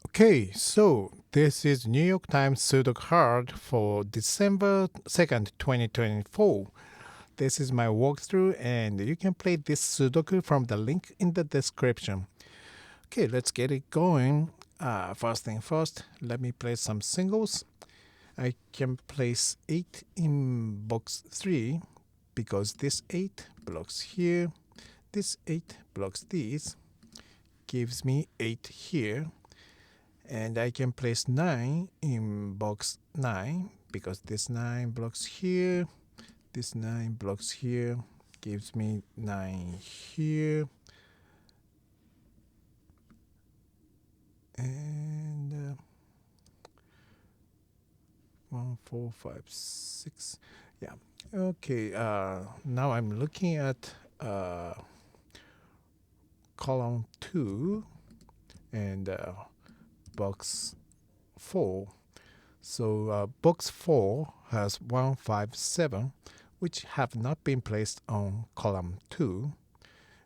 Okay, so this is New York Times Sudoku card for December 2nd, 2024. This is my walkthrough, and you can play this Sudoku from the link in the description. Okay, let's get it going. First thing first, let me place some singles. I can place 8 in box 3 because this 8 blocks here, this 8 blocks these, gives me 8 here. And I can place 9 in box 9 because this 9 blocks here, this 9 blocks here, gives me 9 here. And 1, 4, 5, 6. Yeah. Okay. Now I'm looking at column 2 and box 4. So box 4 has 1, 5, 7, which have not been placed on column 2.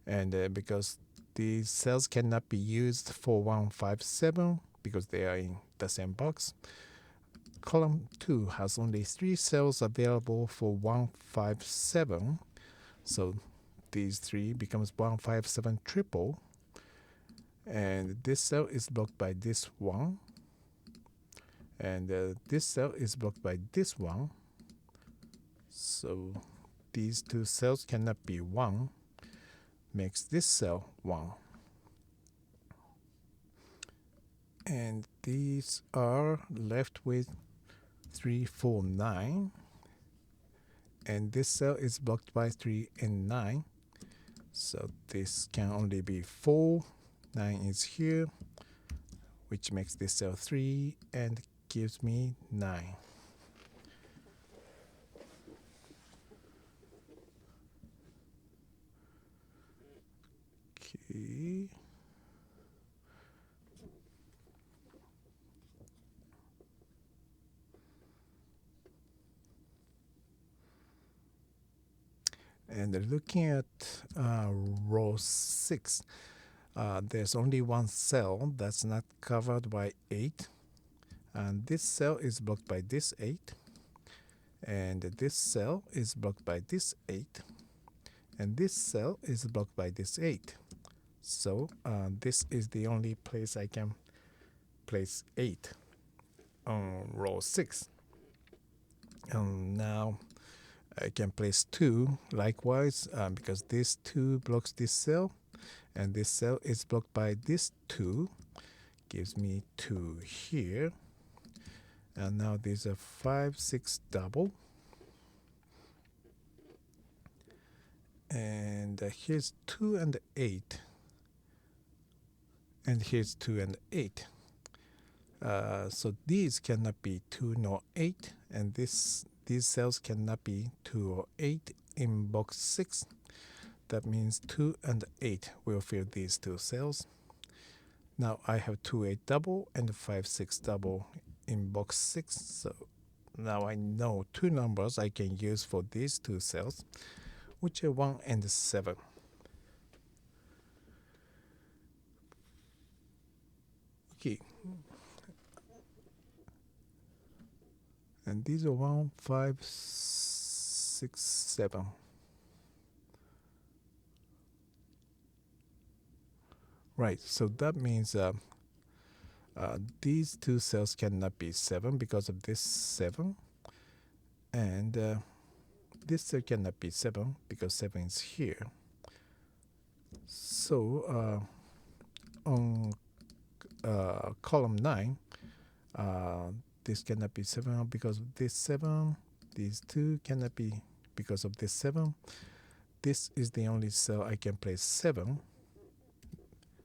And because these cells cannot be used for 1, 5, 7 because they are in the same box, column 2 has only 3 cells available for 1, 5, 7. So these 3 becomes 1, 5, 7 triple. And this cell is blocked by this one. And this cell is blocked by this one. So these 2 cells cannot be 1. Makes this cell 1. And these are left with 3, 4, 9. And this cell is blocked by 3 and 9. So this can only be 4. 9 is here, which makes this cell 3 and gives me 9. Okay. And looking at row 6, there's only one cell that's not covered by 8. And this cell is blocked by this 8. And this cell is blocked by this 8. And this cell is blocked by this 8. So this is the only place I can place 8 on row 6. Now I can place 2 likewise because this 2 blocks this cell, and this cell is blocked by this 2, gives me 2 here. And now there's a 5, 6 double. And here's 2 and 8. And here's 2 and 8. So these cannot be 2 nor 8, and these cells cannot be 2 or 8 in box 6. That means 2 and 8 will fill these 2 cells. Now I have 2, 8 double and 5, 6 double in box 6. So now I know 2 numbers I can use for these 2 cells, which are 1 and 7. Okay. And these are 1, 5, 6, 7. Right, so that means these 2 cells cannot be 7 because of this 7. And this cell cannot be 7 because 7 is here. So on column 9, this cannot be 7 because of this 7. These 2 cannot be because of this 7. This is the only cell I can place 7.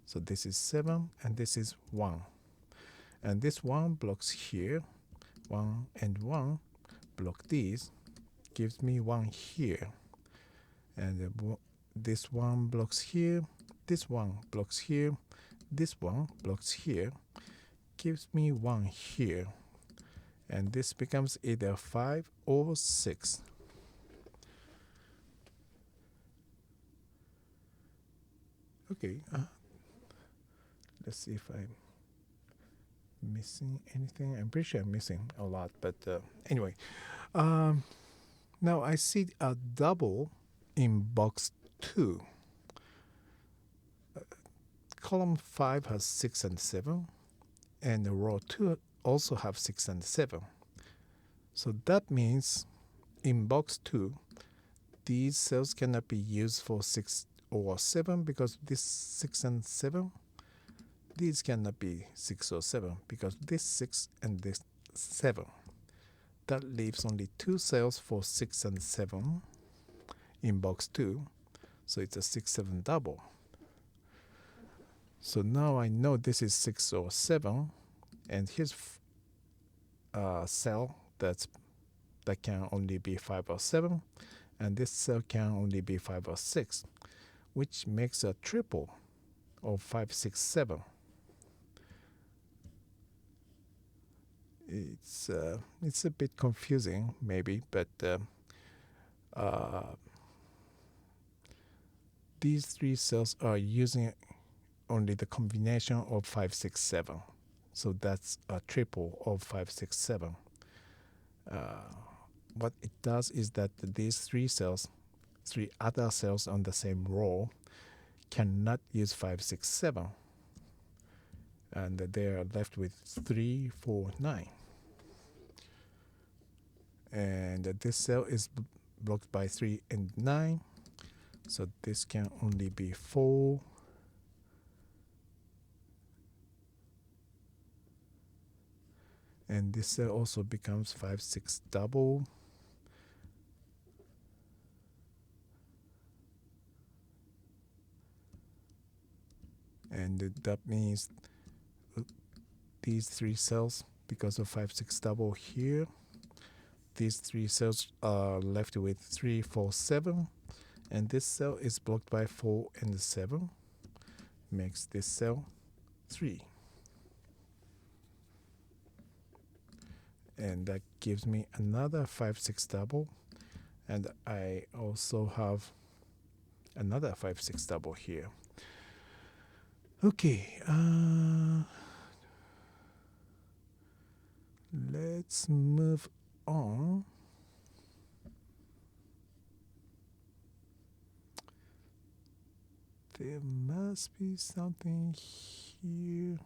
So this is 7 and this is 1. And this 1 blocks here. 1 and 1 block these. Gives me 1 here. And this 1 blocks here. This 1 blocks here. This 1 blocks here. Gives me 1 here. And this becomes either 5 or 6. Okay. Let's see if I missing anything? I'm pretty sure I'm missing a lot, but anyway. Um, Now I see a double in box 2. Column 5 has 6 and 7, and row 2 also have 6 and 7. So that means in box 2, these cells cannot be used for 6 or 7 because this 6 and 7. These cannot be 6 or 7 because this 6 and this 7. That leaves only 2 cells for 6 and 7 in box 2. So it's a 6-7 double. So now I know this is 6 or 7. And here's a cell that can only be 5 or 7. And this cell can only be 5 or 6, which makes a triple of 5, 6, 7. It's a bit confusing maybe, but these 3 cells are using only the combination of 5, 6, 7. So that's a triple of 5, 6, 7. What it does is that these 3 cells, 3 other cells on the same row, cannot use 5, 6, 7. And they are left with 3, 4, 9. And this cell is blocked by 3 and 9. So this can only be 4. And this cell also becomes 5, 6 double. And that means these 3 cells, because of 5, 6 double here, these 3 cells are left with 3, 4, 7. And this cell is blocked by 4 and 7. Makes this cell 3. And that gives me another 5, 6 double. And I also have another 5, 6 double here. Okay, let's move on. There must be something here.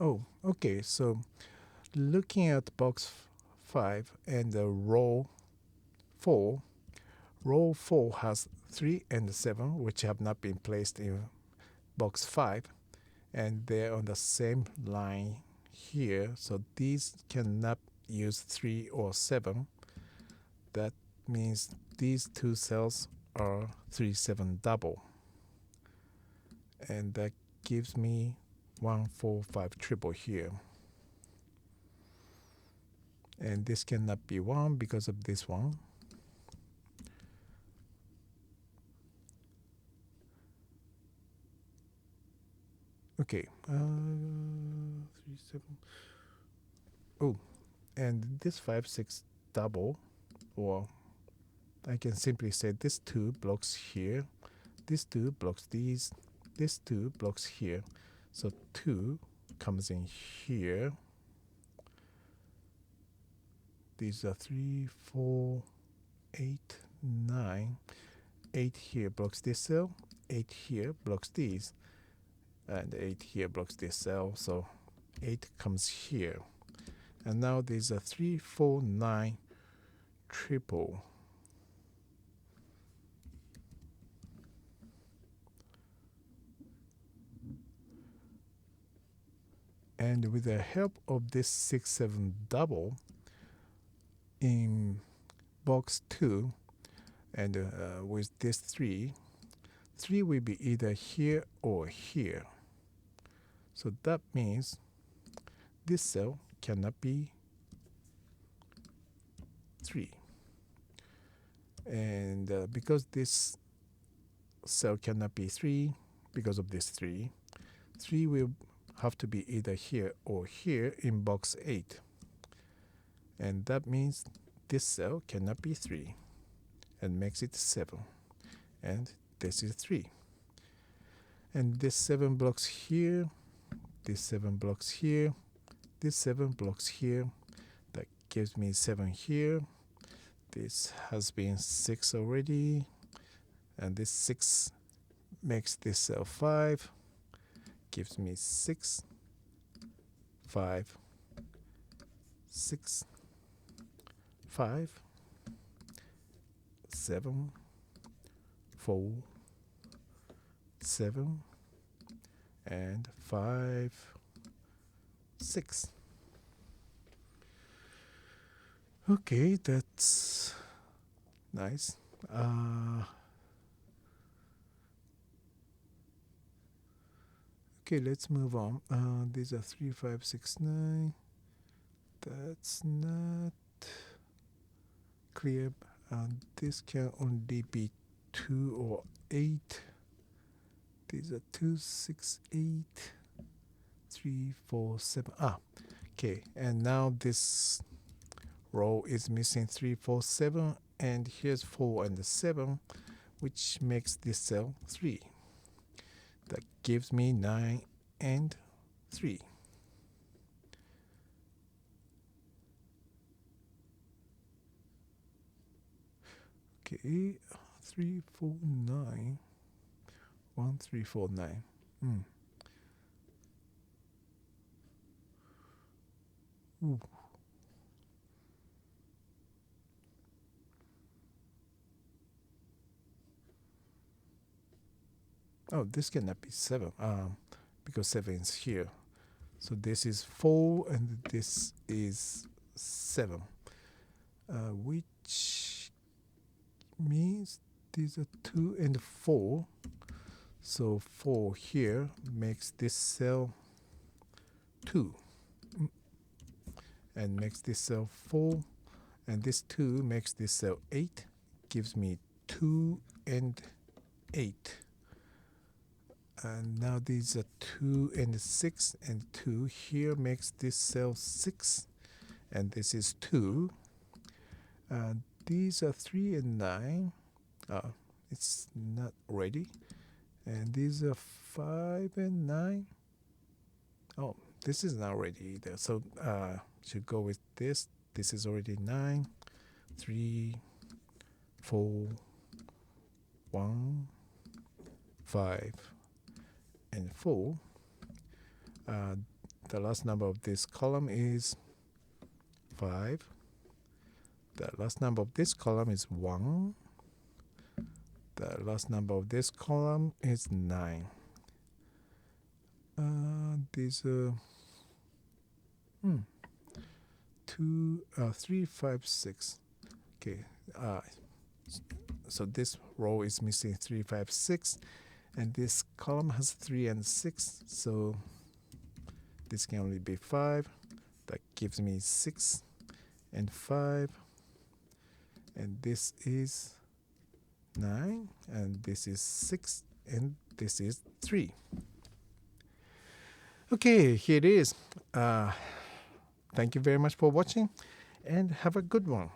Oh, okay, so looking at box 5 and row 4, row 4 has 3 and 7, which have not been placed in box 5, and they're on the same line here, so these cannot use 3 or 7. That means these 2 cells are 3, 7 double, and that gives me 1, 4, 5 triple here. And this cannot be 1 because of this one. Okay, 3, 7. Oh, and this 5, 6 double, or I can simply say this 2 blocks here, this 2 blocks these, this 2 blocks here. So 2 comes in here. These are 3, 4, 8, 9. 8 here blocks this cell, 8 here blocks these, and 8 here blocks this cell, so 8 comes here. And now these are 3, 4, 9 triple. And with the help of this 6, 7 double in box 2, and with this 3 will be either here or here. So that means this cell cannot be 3. And because this cell cannot be 3, because of this 3 will have to be either here or here in box 8. And that means this cell cannot be 3 and makes it 7. And this is 3. And this 7 blocks here, this 7 blocks here. this 7 blocks here. That gives me 7 here. This has been 6 already, and this 6 makes this cell 5, gives me 6, 5, 6, 5, 7, 4, 7, and 5, 6. Okay, that's nice. Okay, let's move on. These are 3, 5, 6, 9. That's not clear. This can only be 2 or 8. These are 2, 6, 8, 3, 4, 7. Okay, and now this row is missing 3, 4, 7, and here's 4 and 7, which makes this cell 3. That gives me 9 and 3. Okay, 3, 4, 9. 1, 3, 4, 9. Ooh. Oh, this cannot be 7 because 7 is here. So this is 4 and this is 7, which means these are 2 and 4. So 4 here makes this cell 2 and makes this cell 4, and this 2 makes this cell 8, gives me 2 and 8. And now these are 2 and 6, and 2 here makes this cell 6, and this is 2. These are 3 and 9. It's not ready. And these are 5 and 9. Oh, this is not ready either. So should go with this. This is already 9, 3, 4, 1, 5, and 4. The last number of this column is 5. The last number of this column is 1. The last number of this column is 9. These are 3, 5, 6. Okay. So this row is missing 3, 5, 6, and this column has 3 and 6. So this can only be 5. That gives me 6 and 5, and this is 9, and this is 6, and this is 3. Okay, here it is. Thank you very much for watching, and have a good one.